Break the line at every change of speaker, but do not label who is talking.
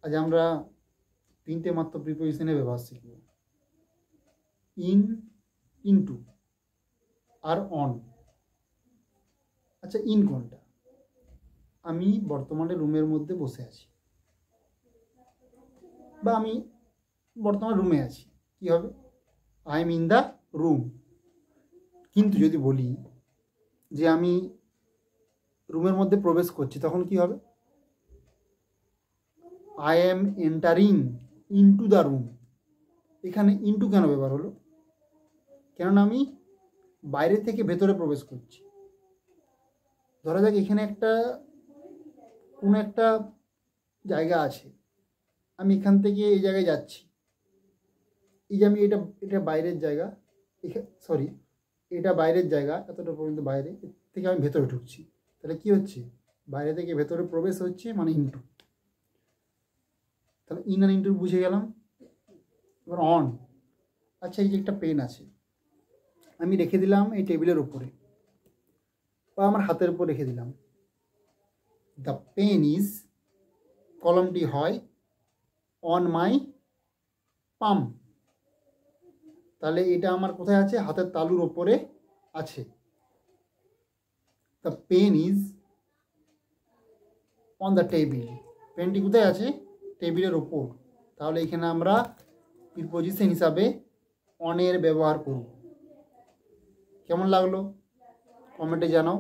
আজ আমরা তিনটে মাত্র প্রিপোজিশনের ব্যবহার শিখব। ইন, ইনটু আর অন। আচ্ছা, ইন কোনটা? আমি বর্তমানে রুমের মধ্যে বসে আছি, বা আমি বর্তমানে রুমে আছি, কি হবে? I am in the room. কিন্তু যদি বলি যে আমি রুমের মধ্যে প্রবেশ করছি, তখন কি হবে? I am entering into the room. এখানে ইনটু কেন ব্যবহার হলো? কেননা আমি বাইরে থেকে ভেতরে প্রবেশ করছি। ধরা যাক এখানে কোনো একটা জায়গা আছে, আমি এখান থেকে এই জায়গায় যাচ্ছি। এই যে আমি এটা বাইরের জায়গা, সরি, এটা বাইরের জায়গা, এতটা পর্যন্ত বাইরে, এর থেকে আমি ভেতরে ঢুকছি। তাহলে কি হচ্ছে? বাইরে থেকে ভেতরে প্রবেশ হচ্ছে, মানে ইনটু। তাহলে ইন আর ইনটু বুঝে গেলাম। এবার অন। আচ্ছা, এই যে একটা পেন আছে, আমি রেখে দিলাম এই টেবিলের উপরে, বা আমার হাতের উপর রেখে দিলাম। দ্য পেন ইজ, কলমটি হয় অন মাই পাম। তাহলে এটা আমার কোথায় আছে? হাতের তালুর ওপরে আছে। The pen is on the table. পেনটি কোথায় আছে? টেবিলের ওপর। তাহলে এখানে আমরা প্রিপোজিশন হিসাবে অনের ব্যবহার করব। কেমন লাগলো কমেন্টে জানাও।